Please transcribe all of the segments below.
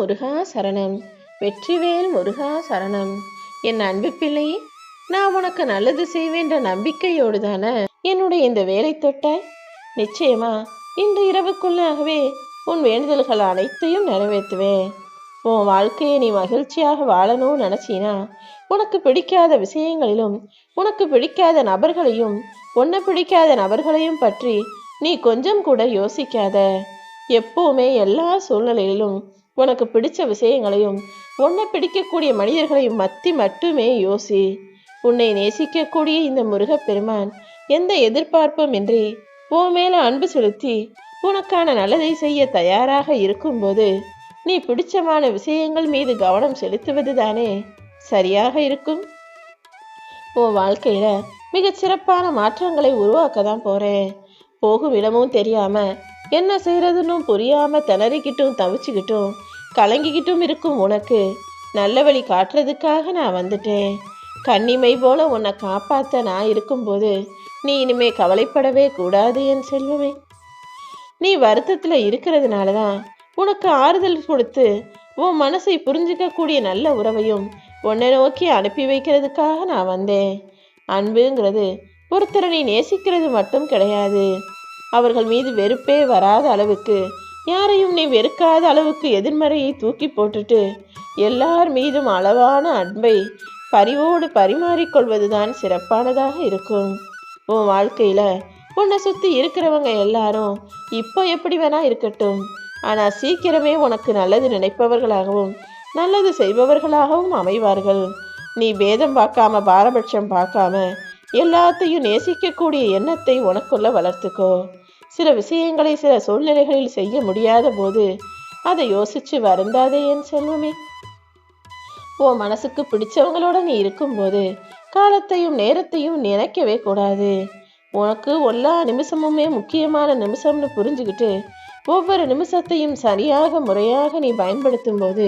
முருகா சரணம். வெற்றிவேல் முருகா சரணம். என் அன்பு பிள்ளையே, நான் உனக்கு நல்லது செய்வேன்ற நம்பிக்கையோடு தானே என்னுடைய இந்த வேலை தொட்டாய். நிச்சயமா இன்று இரவுக்குள்ளாகவே உன் வேண்டுதல்கள் அனைத்தையும் நிறைவேற்றுவேன். உன் வாழ்க்கையை நீ மகிழ்ச்சியாக வாழணும்னு நினைச்சினா, உனக்கு பிடிக்காத விஷயங்களிலும் உனக்கு பிடிக்காத நபர்களையும் உன்னை பிடிக்காத நபர்களையும் பற்றி நீ கொஞ்சம் கூட யோசிக்காத. எப்பவுமே எல்லா சூழ்நிலையிலும் உனக்கு பிடிச்ச விஷயங்களையும் உன்னை பிடிக்கக்கூடிய மனிதர்களையும் மட்டுமே யோசி. உன்னை நேசிக்கக்கூடிய இந்த முருகப்பெருமான் எந்த எதிர்பார்ப்பும் இன்றி உன் மேல அன்பு செலுத்தி உனக்கான நல்லதை செய்ய தயாராக இருக்கும்போது நீ பிடிச்சமான விஷயங்கள் மீது கவனம் செலுத்துவது தானே சரியாக இருக்கும். உன் வாழ்க்கையில மிகச் சிறப்பான மாற்றங்களை உருவாக்க தான் போறேன். போகும் இடமும் தெரியாம என்ன செய்யறதுன்னு புரியாம திணறிக்கிட்டும் தவிச்சுக்கிட்டும் கலங்கிக்கிட்டும் இருக்கும் உனக்கு நல்ல வழி காட்டுறதுக்காக நான் வந்துட்டேன். கண்ணிமை போல உன்னை காப்பாற்ற நான் இருக்கும்போது நீ இனிமே கவலைப்படவே கூடாது என் செல்வமே. நீ வருத்தத்துல இருக்கிறதுனால தான் உனக்கு ஆறுதல் கொடுத்து உன் மனசை புரிஞ்சுக்கக்கூடிய நல்ல உறவையும் உன்னை நோக்கி அனுப்பி வைக்கிறதுக்காக நான் வந்தேன். அன்புங்கிறது ஒருத்தரை நீ நேசிக்கிறது மட்டும் கிடையாது. அவர்கள் மீது வெறுப்பே வராத அளவுக்கு, யாரையும் நீ வெறுக்காத அளவுக்கு எதிர்மறையை தூக்கி போட்டுட்டு எல்லார் மீதும் அளவான அன்பை பரிவோடு பரிமாறிக்கொள்வதுதான் சிறப்பானதாக இருக்கும். உன் வாழ்க்கையில உன்னை சுத்தி இருக்கிறவங்க எல்லாரும் இப்போ எப்படி வேணா இருக்கட்டும், ஆனா சீக்கிரமே உனக்கு நல்லது நினைப்பவர்களாகவும் நல்லது செய்பவர்களாகவும் அமைவார்கள். நீ பேதம் பார்க்காம பாரபட்சம் பார்க்காம எல்லாத்தையும் நேசிக்கக்கூடிய எண்ணத்தை உனக்குள்ள வளர்த்துக்கோ. சில விஷயங்களை சில சூழ்நிலைகளில் செய்ய முடியாத போது அதை யோசிச்சு வருந்தாதே என் செல்வமே. உன் மனசுக்கு பிடிச்சவங்களோட நீ இருக்கும்போது காலத்தையும் நேரத்தையும் நினைக்கவே கூடாது. உனக்கு எல்லா நிமிஷமுமே முக்கியமான நிமிஷம்னு புரிஞ்சுக்கிட்டு ஒவ்வொரு நிமிஷத்தையும் சரியாக முறையாக நீ பயன்படுத்தும் போது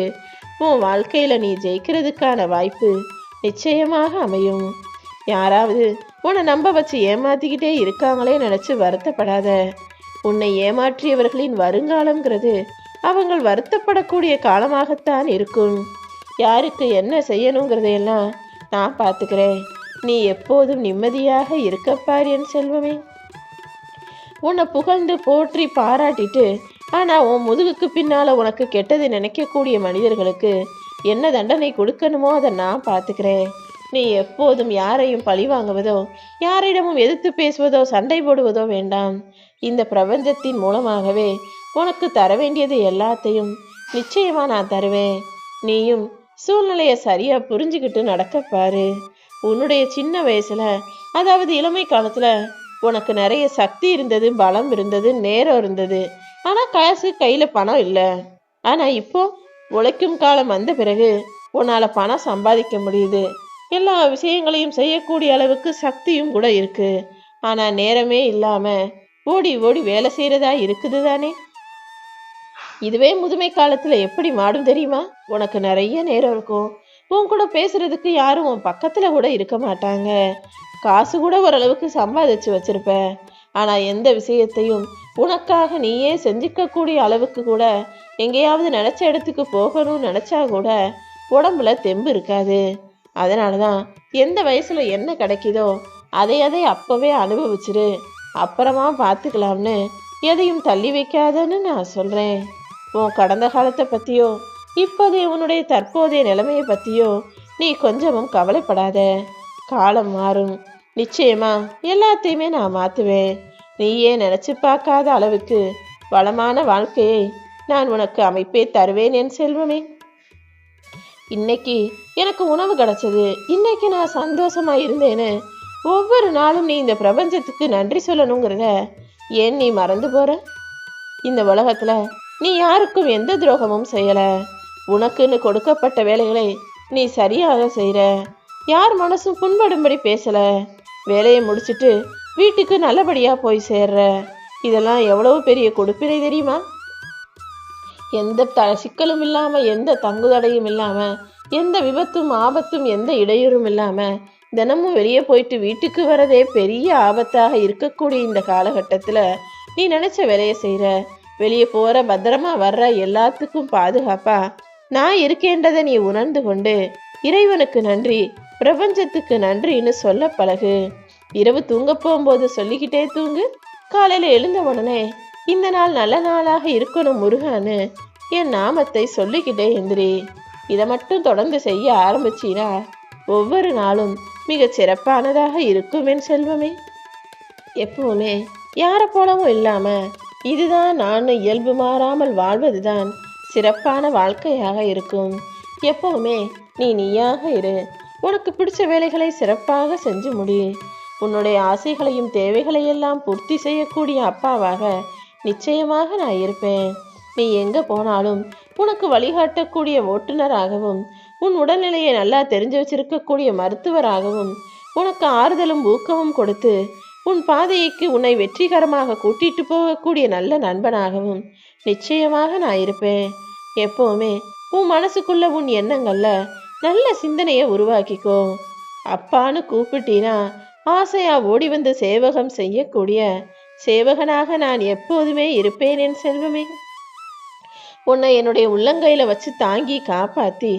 உன் வாழ்க்கையில நீ ஜெயிக்கிறதுக்கான வாய்ப்பு நிச்சயமாக அமையும். யாராவது உன்னை நம்ப வச்சு ஏமாத்திக்கிட்டே இருக்காங்களே நினைச்சு வருத்தப்படாத. உன்னை ஏமாற்றியவர்களின் வருங்காலம்ங்கிறது அவங்கள் வருத்தப்படக்கூடிய காலமாகத்தான் இருக்கும். யாருக்கு என்ன செய்யணுங்கிறதையெல்லாம் நான் பார்த்துக்கிறேன். நீ எப்போதும் நிம்மதியாக இருக்கப்பார் என் செல்வமே. உன்னை புகழ்ந்து போற்றி பாராட்டிட்டு ஆனா உன் முதுகுக்கு பின்னால உனக்கு கெட்டது நினைக்கக்கூடிய மனிதர்களுக்கு என்ன தண்டனை கொடுக்கணுமோ அதை நான் பார்த்துக்கிறேன். நீ எப்போதும் யாரையும் பழி வாங்குவதோ யாரிடமும் எதிர்த்து பேசுவதோ சண்டை போடுவதோ வேண்டாம். இந்த பிரபஞ்சத்தின் மூலமாகவே உனக்கு தர வேண்டியது எல்லாத்தையும் நிச்சயமா நான் தருவேன். நீயும் சூழ்நிலையை சரியா புரிஞ்சுக்கிட்டு நடக்கப்பாரு. உன்னுடைய சின்ன வயசுல, அதாவது இளமை காலத்துல உனக்கு நிறைய சக்தி இருந்தது, பலம் இருந்தது, நேரம் இருந்தது, ஆனா காசு கையில பணம் இல்லை. ஆனா இப்போ உழைக்கும் காலம் வந்த பிறகு உன்னால பணம் சம்பாதிக்க முடியுது. எல்லா விஷயங்களையும் செய்யக்கூடிய அளவுக்கு சக்தியும் கூட இருக்கு. ஆனா நேரமே இல்லாம ஓடி ஓடி வேலை செய்யறதா இருக்குது தானே. இதுவே முதுமை காலத்துல எப்படி மாடும் தெரியுமா? உனக்கு நிறைய நேரம் இருக்கும். உன் கூட பேசுறதுக்கு யாரும் உன் பக்கத்துல கூட இருக்க மாட்டாங்க. காசு கூட ஓரளவுக்கு சம்பாதிச்சு வச்சிருப்ப. ஆனா எந்த விஷயத்தையும் உனக்காக நீயே செஞ்சுக்க கூடிய அளவுக்கு கூட எங்கேயாவது நினைச்ச இடத்துக்கு போகணும்னு நினைச்சா கூட உடம்புல தெம்பு இருக்காது. அதனாலதான் எந்த வயசுல என்ன கிடைக்குதோ அதை அப்பவே அனுபவிச்சிரு, அப்புறமா பார்த்துக்கலாம்னு எதையும் தள்ளி வைக்காதன்னு நான் சொல்றேன். உன் கடந்த காலத்தை பத்தியோ இப்போதைய உன்னுடைய தற்போதைய நிலைமையை பத்தியோ நீ கொஞ்சமும் கவலைப்படாத. காலம் மாறும். நிச்சயமா எல்லாத்தையுமே நான் மாத்துவேன். நீயே நினைச்சு பார்க்காத அளவுக்கு வளமான வாழ்க்கையை நான் உனக்கு அமைப்பே தருவேன் என் செல்வமே. இன்னைக்கு எனக்கு உணவு கிடைச்சது, இன்னைக்கு நான் சந்தோஷமா இருந்தேன்னு ஒவ்வொரு நாளும் நீ இந்த பிரபஞ்சத்துக்கு நன்றி சொல்லணுங்கிறத ஏன் நீ மறந்து போற? இந்த உலகத்துல நீ யாருக்கும் எந்த துரோகமும் செய்யல. உனக்குன்னு கொடுக்கப்பட்ட வேலைகளை நீ சரியாக செய்யற. யார் மனசும் புண்படும்படி பேசல. வேலையை முடிச்சுட்டு வீட்டுக்கு நல்லபடியா போய் சேர்ற. இதெல்லாம் எவ்வளவு பெரிய கொடுப்பினை தெரியுமா? எந்த சிக்கலும் இல்லாம, எந்த தங்குதடையும் இல்லாம, எந்த விபத்தும் ஆபத்தும் எந்த இடையூறும் இல்லாம தினமும் வெளியே போயிட்டு வீட்டுக்கு வரதே பெரிய ஆபத்தாக இருக்கக்கூடிய இந்த காலகட்டத்துல நீ நினைச்ச வேலையை செய்யற. வெளியே போற, பத்திரமா வர்ற, எல்லாத்துக்கும் பாதுகாப்பா நான் இருக்கேன்றதை நீ உணர்ந்து கொண்டு இறைவனுக்கு நன்றி, பிரபஞ்சத்துக்கு நன்றின்னு சொல்ல பழகு. இரவு தூங்க போகும்போது சொல்லிக்கிட்டே தூங்கு. காலையில எழுந்த உடனே இந்த நாள் நல்ல நாளாக இருக்கணும் முருகான்னு என் நாமத்தை சொல்லிக்கிட்டே எந்திரி. இதை மட்டும் தொடர்ந்து செய்ய ஆரம்பிச்சினா ஒவ்வொரு நாளும் மிக சிறப்பானதாக இருக்கும் என் செல்வமே. எப்பவுமே யாரை போலவும் இல்லாம இதுதான் நான் இயல்பு மாறாமல் வாழ்வதுதான் சிறப்பான வாழ்க்கையாக இருக்கும். எப்பவுமே நீ நீயாக இரு. உனக்கு பிடிச்ச வேலைகளை சிறப்பாக செஞ்சு முடி. உன்னுடைய ஆசைகளையும் தேவைகளையெல்லாம் பூர்த்தி செய்யக்கூடிய அப்பாவாக நிச்சயமாக நான் இருப்பேன். நீ எங்க போனாலும் உனக்கு வழிகாட்டக்கூடிய ஓட்டுநராகவும், உன் உடல்நிலையை நல்லா தெரிஞ்சு வச்சிருக்கக்கூடிய மருத்துவராகவும், உனக்கு ஆறுதலும் ஊக்கமும் கொடுத்து உன் பாதைக்கு உன்னை வெற்றிகரமாக கூட்டிட்டு போகக்கூடிய நல்ல நண்பனாகவும் நிச்சயமாக நான் இருப்பேன். எப்பவுமே உன் மனசுக்குள்ள உன் எண்ணங்கள்ல நல்ல சிந்தனையை உருவாக்கிக்கோ. அப்பான்னு கூப்பிட்டீனா ஆசையா ஓடி வந்து சேவகம் செய்யக்கூடிய சேவகனாக நான் எப்போதுமே இருப்பேன் என் செல்வமே. உன்னை என்னுடைய உள்ளங்கையில வச்சு தாங்கி காப்பாத்தி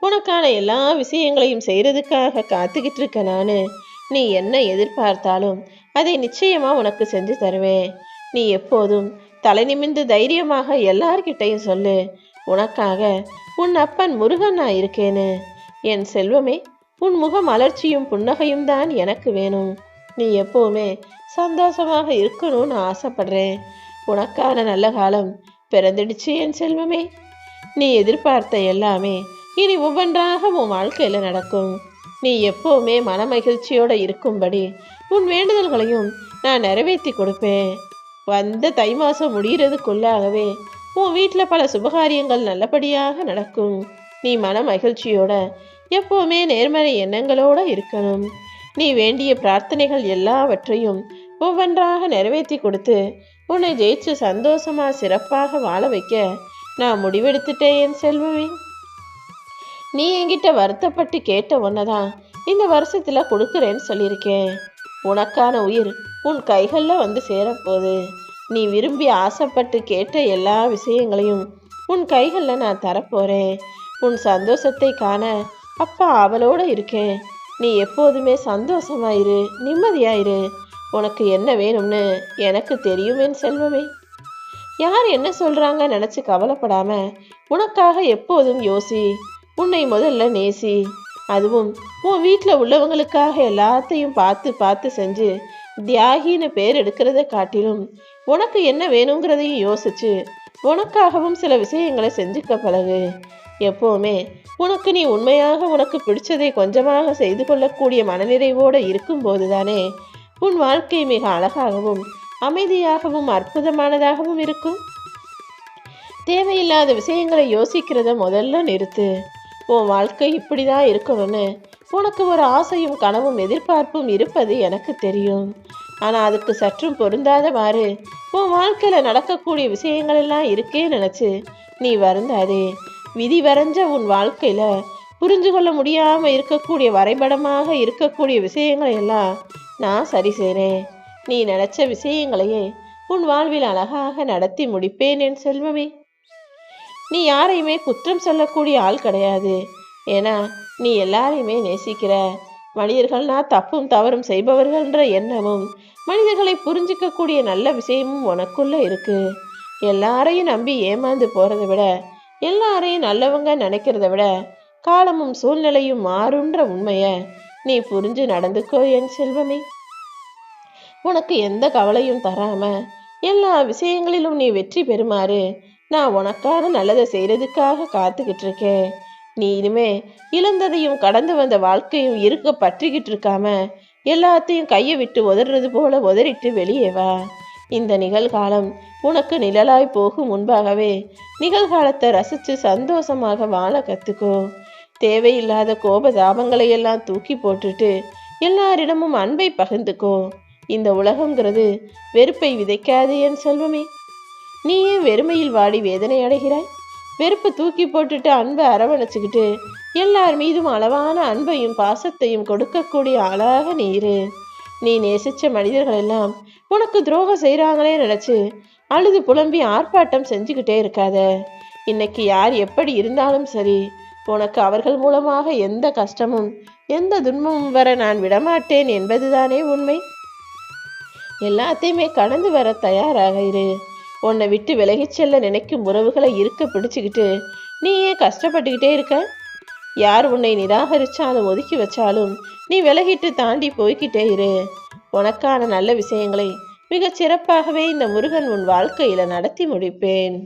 உனக்கான எல்லா விஷயங்களையும் செய்யறதுக்காக காத்துக்கிட்டு இருக்க நானு. நீ என்ன எதிர்பார்த்தாலும் அதை நிச்சயமா உனக்கு செஞ்சு தருவேன். நீ எப்போதும் தலை நிமிந்து தைரியமாக எல்லார்கிட்டையும் சொல்லு, உனக்காக உன் அப்பன் முருகன் நான் இருக்கேன்னு. என் செல்வமே, உன் முகம் அலர்ச்சியும் புன்னகையும் தான் எனக்கு வேணும். நீ எப்பவுமே சந்தோஷமாக இருக்கணும்னு ஆசைப்படுறேன். உனக்கான நல்ல காலம் பிறந்துடுச்சு என் செல்வமே. நீ எதிர்பார்த்த எல்லாமே இனி ஒவ்வொன்றாக உன் வாழ்க்கையில நடக்கும். நீ எப்பவுமே மன மகிழ்ச்சியோட இருக்கும்படி உன் வேண்டுதல்களையும் நான் நிறைவேற்றி கொடுப்பேன். வந்த தை மாசம் முடிகிறதுக்குள்ளாகவே உன் வீட்டில் பல சுபகாரியங்கள் நல்லபடியாக நடக்கும். நீ மன மகிழ்ச்சியோட எப்பவுமே நேர்மறை எண்ணங்களோட இருக்கணும். நீ வேண்டிய பிரார்த்தனைகள் எல்லாவற்றையும் ஒவ்வொன்றாக நிறைவேற்றி கொடுத்து உன்னை ஜெயிச்சு சந்தோஷமா சிறப்பாக வாழ வைக்க நான் முடிவெடுத்துட்டேன் என் செல்வமே. நீ என்கிட்ட வருத்தப்பட்டு கேட்ட ஒன்னதான் இந்த வருஷத்துல கொடுக்குறேன்னு சொல்லியிருக்கேன். உனக்கான உயிர் உன் கைகளில் வந்து சேரப்போகுது. நீ விரும்பி ஆசைப்பட்டு கேட்ட எல்லா விஷயங்களையும் உன் கைகளில் நான் தரப்போறேன். உன் சந்தோஷத்தை காண அப்பா அவளோட இருக்கேன். நீ எப்போதுமே சந்தோஷமாயிரு, நிம்மதியாயிரு. உனக்கு என்ன வேணும்னு எனக்கு தெரியும் என் செல்வமே. யார் என்ன சொல்றாங்க நினைச்சு கவலைப்படாம உனக்காக எப்போதும் யோசி. உன்னை முதல்ல நேசி. அதுவும் உன் வீட்டில் உள்ளவங்களுக்காக எல்லாத்தையும் பார்த்து பார்த்து செஞ்சு தியாகின்னு பேர் எடுக்கிறத காட்டிலும் உனக்கு என்ன வேணுங்கிறதையும் யோசிச்சு உனக்காகவும் சில விஷயங்களை செஞ்சுக்க பழகு. எப்போவுமே உனக்கு நீ உண்மையாக உனக்கு பிடிச்சதை கொஞ்சமாக செய்து கொள்ளக்கூடிய மனநிறைவோடு இருக்கும்போது தானே உன் வாழ்க்கை மிக அழகாகவும் அமைதியாகவும் அற்புதமானதாகவும் இருக்கும். தேவையில்லாத விஷயங்களை யோசிக்கிறத முதல்ல நிறுத்து. உன் வாழ்க்கை இப்படிதான் இருக்கணும்னு உனக்கு ஒரு ஆசையும் கனவும் எதிர்பார்ப்பும் இருப்பது எனக்கு தெரியும். ஆனால் அதுக்கு சற்றும் பொருந்தாதவாறு உன் வாழ்க்கையில் நடக்கக்கூடிய விஷயங்கள் எல்லாம் இருக்கே நினச்சி நீ வருந்தாதே. விதி வரைஞ்ச உன் வாழ்க்கையில் புரிஞ்சு கொள்ள முடியாமல் இருக்கக்கூடிய வரைபடமாக இருக்கக்கூடிய விஷயங்களை எல்லாம் நான் சரி செய்கிறேன். நீ நினச்ச விஷயங்களையே உன் வாழ்வில் அழகாக நடத்தி முடிப்பேன் என் செல்வமே. நீ யாரையுமே குற்றம் சொல்லக்கூடிய ஆள் கிடையாது. ஏன்னா நீ எல்லாரையுமே நேசிக்கிற. மனிதர்கள்னா தப்பும் தவறும் செய்பவர்கள்ன்ற எண்ணமும் மனிதர்களை புரிஞ்சிக்கக்கூடிய நல்ல விஷயமும் உனக்குள்ள இருக்கு. எல்லாரையும் நம்பி ஏமாந்து போறதை விட எல்லாரையும் நல்லவங்க நினைக்கிறத விட காலமும் சூழ்நிலையும் மாறுன்ற உண்மையை நீ புரிஞ்சு நடந்துக்கோ என் செல்வமே. உனக்கு எந்த கவலையும் தராம எல்லா விஷயங்களிலும் நீ வெற்றி பெறுமாறு நான் உனக்கான நல்லதை செய்யறதுக்காக காத்துக்கிட்டு இருக்கேன். நீ இனிமே இழந்ததையும் கடந்து வந்த வாழ்க்கையும் இருக்க பற்றிக்கிட்டு இருக்காம எல்லாத்தையும் கையை விட்டு உதறது போல உதறிட்டு வெளியே வா. இந்த நிகழ்காலம் உனக்கு நிழலாய் போகும் முன்பாகவே நிகழ்காலத்தை ரசிச்சு சந்தோஷமாக வாழ கத்துக்கோ. தேவையில்லாத கோபதாபங்களை எல்லாம் தூக்கி போட்டுட்டு எல்லாரிடமும் அன்பை பகிர்ந்துக்கோ. இந்த உலகங்கிறது வெறுப்பை விதைக்காது என் செல்வமே. நீ ஏன் வெறுமையில் வாடி வேதனை அடைகிறாய்? வெறுப்பை தூக்கி போட்டுட்டு அன்பை அரவணைச்சுக்கிட்டு எல்லார் மீதும் அளவான அன்பையும் பாசத்தையும் கொடுக்கக்கூடிய ஆளாக நீ இரு. நீ நேசிச்ச மனிதர்கள் எல்லாம் உனக்கு துரோகம் செய்கிறாங்களே நினைச்சு அழுது புலம்பி ஆர்ப்பாட்டம் செஞ்சுக்கிட்டே இருக்காத. இன்னைக்கு யார் எப்படி இருந்தாலும் சரி, உனக்கு அவர்கள் மூலமாக எந்த கஷ்டமும் எந்த துன்பமும் வர நான் விடமாட்டேன் என்பதுதானே உண்மை. எல்லாத்தையுமே கடந்து வர தயாராக இரு. உன்னை விட்டு விலகிச் செல்ல நினைக்கும் உறவுகளை இருக்க பிடிச்சுக்கிட்டு நீ ஏன் கஷ்டப்பட்டுக்கிட்டே இருக்க? யார் உன்னை நிராகரிச்சாலும் ஒதுக்கி வச்சாலும் நீ விலகிட்டு தாண்டி போய்கிட்டே இரு. உனக்கான நல்ல விஷயங்களை மிகச் சிறப்பாகவே இந்த முருகன் உன் வாழ்க்கையில நடத்தி முடிப்பேன்.